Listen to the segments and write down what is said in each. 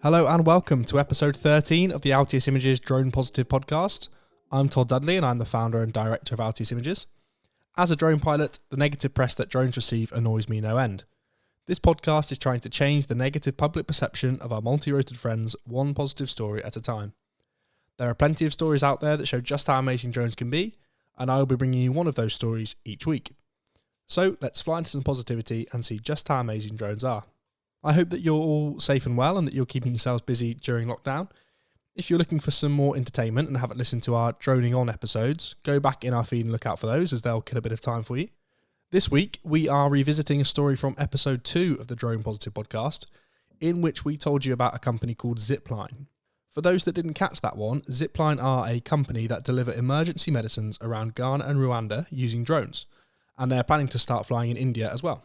Hello and welcome to episode 13 of the Altius Images Drone Positive podcast. I'm Todd Dudley and I'm the founder and director of Altius Images. As a drone pilot, the negative press that drones receive annoys me no end. This podcast is trying to change the negative public perception of our multi-roted friends one positive story at a time. There are plenty of stories out there that show just how amazing drones can be, and I will be bringing you one of those stories each week. So let's fly into some positivity and see just how amazing drones are. I hope that you're all safe and well and that you're keeping yourselves busy during lockdown. If you're looking for some more entertainment and haven't listened to our Droning On episodes, go back in our feed and look out for those as they'll kill a bit of time for you. This week, we are revisiting a story from episode 2 of the Drone Positive podcast, in which we told you about a company called Zipline. For those that didn't catch that one, Zipline are a company that deliver emergency medicines around Ghana and Rwanda using drones, and they're planning to start flying in India as well.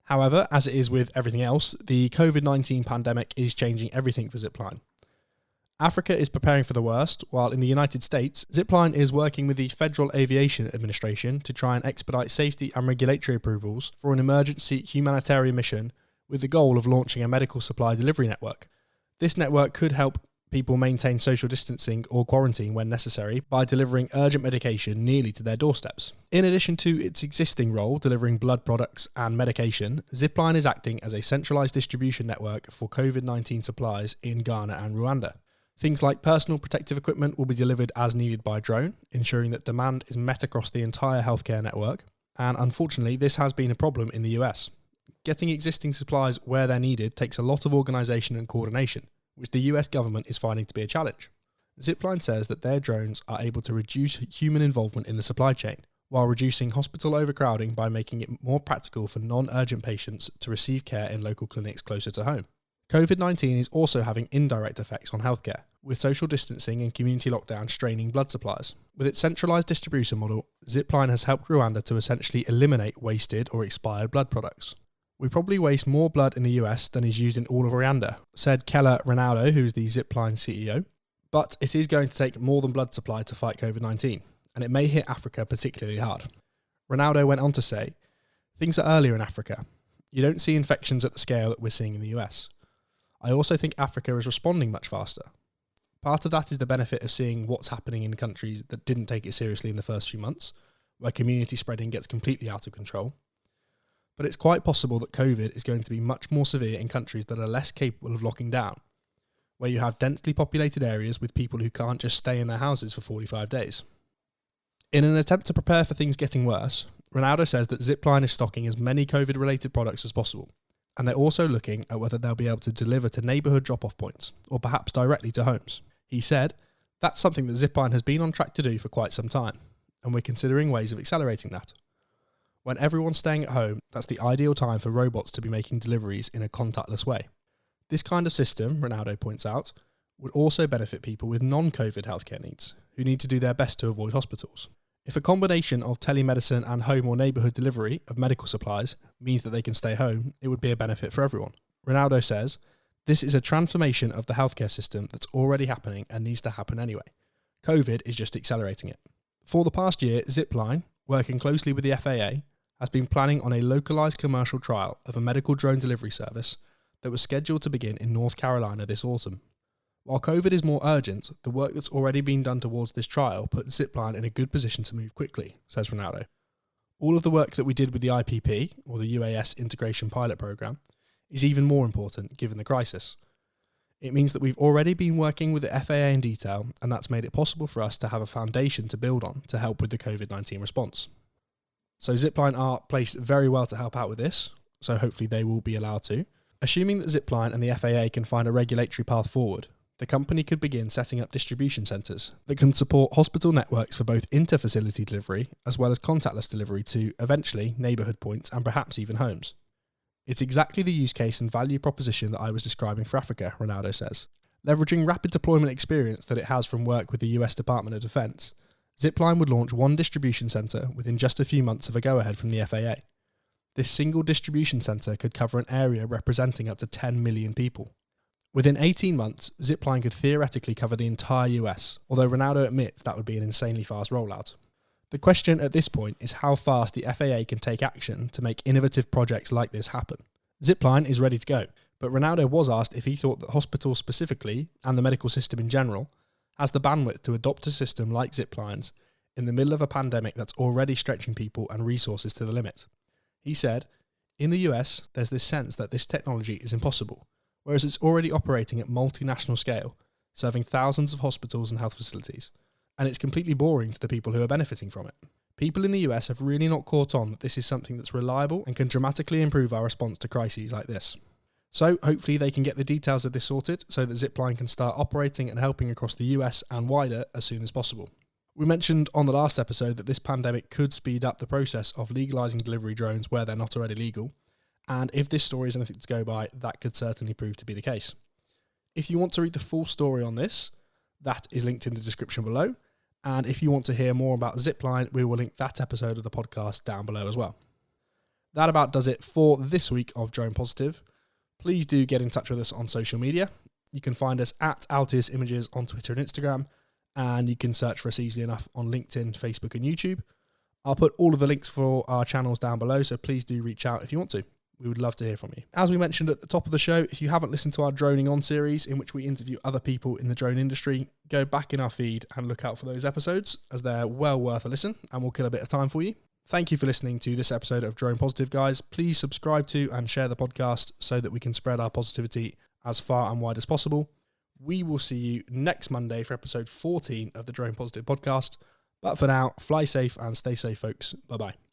However, as it is with everything else, the COVID-19 pandemic is changing everything for Zipline. Africa is preparing for the worst, while in the United States, Zipline is working with the Federal Aviation Administration to try and expedite safety and regulatory approvals for an emergency humanitarian mission with the goal of launching a medical supply delivery network. This network could help people maintain social distancing or quarantine when necessary by delivering urgent medication nearly to their doorsteps. In addition to its existing role delivering blood products and medication, Zipline is acting as a centralised distribution network for COVID-19 supplies in Ghana and Rwanda. Things like personal protective equipment will be delivered as needed by drone, ensuring that demand is met across the entire healthcare network, and unfortunately this has been a problem in the US. Getting existing supplies where they're needed takes a lot of organisation and coordination, which the US government is finding to be a challenge. Zipline says that their drones are able to reduce human involvement in the supply chain, while reducing hospital overcrowding by making it more practical for non-urgent patients to receive care in local clinics closer to home. COVID-19 is also having indirect effects on healthcare, with social distancing and community lockdown straining blood supplies. With its centralised distribution model, Zipline has helped Rwanda to essentially eliminate wasted or expired blood products. We probably waste more blood in the US than is used in all of Rwanda, said Keller Ronaldo, who is the Zipline CEO. But it is going to take more than blood supply to fight COVID-19, and it may hit Africa particularly hard. Ronaldo went on to say, "Things are earlier in Africa. You don't see infections at the scale that we're seeing in the US. I also think Africa is responding much faster. Part of that is the benefit of seeing what's happening in countries that didn't take it seriously in the first few months, where community spreading gets completely out of control. But it's quite possible that COVID is going to be much more severe in countries that are less capable of locking down, where you have densely populated areas with people who can't just stay in their houses for 45 days. In an attempt to prepare for things getting worse, Ronaldo says that Zipline is stocking as many COVID-related products as possible, and they're also looking at whether they'll be able to deliver to neighbourhood drop-off points, or perhaps directly to homes. He said, "That's something that Zipline has been on track to do for quite some time, and we're considering ways of accelerating that. When everyone's staying at home, that's the ideal time for robots to be making deliveries in a contactless way. This kind of system," Ronaldo points out, "would also benefit people with non-COVID healthcare needs, who need to do their best to avoid hospitals. If a combination of telemedicine and home or neighbourhood delivery of medical supplies means that they can stay home, it would be a benefit for everyone." Ronaldo says, "This is a transformation of the healthcare system that's already happening and needs to happen anyway. COVID is just accelerating it." For the past year, Zipline, working closely with the FAA, has been planning on a localised commercial trial of a medical drone delivery service that was scheduled to begin in North Carolina this autumn. While COVID is more urgent, the work that's already been done towards this trial puts Zipline in a good position to move quickly, says Ronaldo. "All of the work that we did with the IPP, or the UAS Integration Pilot Programme, is even more important given the crisis. It means that we've already been working with the FAA in detail, and that's made it possible for us to have a foundation to build on to help with the COVID-19 response." So Zipline are placed very well to help out with this, so hopefully they will be allowed to. Assuming that Zipline and the FAA can find a regulatory path forward, the company could begin setting up distribution centres that can support hospital networks for both inter-facility delivery as well as contactless delivery to, eventually, neighbourhood points and perhaps even homes. "It's exactly the use case and value proposition that I was describing for Africa," Ronaldo says. Leveraging rapid deployment experience that it has from work with the US Department of Defence, Zipline would launch one distribution centre within just a few months of a go-ahead from the FAA. This single distribution centre could cover an area representing up to 10 million people. Within 18 months, Zipline could theoretically cover the entire US, although Ronaldo admits that would be an insanely fast rollout. The question at this point is how fast the FAA can take action to make innovative projects like this happen. Zipline is ready to go, But Ronaldo was asked if he thought that hospitals specifically, and the medical system in general, has the bandwidth to adopt a system like Ziplines in the middle of a pandemic that's already stretching people and resources to the limit. He said, "In the US, there's this sense that this technology is impossible, whereas it's already operating at multinational scale, serving thousands of hospitals and health facilities, and it's completely boring to the people who are benefiting from it. People in the US have really not caught on that this is something that's reliable and can dramatically improve our response to crises like this." So hopefully they can get the details of this sorted so that Zipline can start operating and helping across the US and wider as soon as possible. We mentioned on the last episode that this pandemic could speed up the process of legalising delivery drones where they're not already legal, and if this story is anything to go by, that could certainly prove to be the case. If you want to read the full story on this, that is linked in the description below, and if you want to hear more about Zipline, we will link that episode of the podcast down below as well. That about does it for this week of Drone Positive. Please do get in touch with us on social media. You can find us at Altius Images on Twitter and Instagram, and you can search for us easily enough on LinkedIn, Facebook and YouTube. I'll put all of the links for our channels down below, so please do reach out if you want to. We would love to hear from you. As we mentioned at the top of the show, if you haven't listened to our Droning On series, in which we interview other people in the drone industry, go back in our feed and look out for those episodes, as they're well worth a listen and will kill a bit of time for you. Thank you for listening to this episode of Drone Positive, guys. Please subscribe to and share the podcast so that we can spread our positivity as far and wide as possible. We will see you next Monday for episode 14 of the Drone Positive podcast. But for now, fly safe and stay safe, folks. Bye-bye.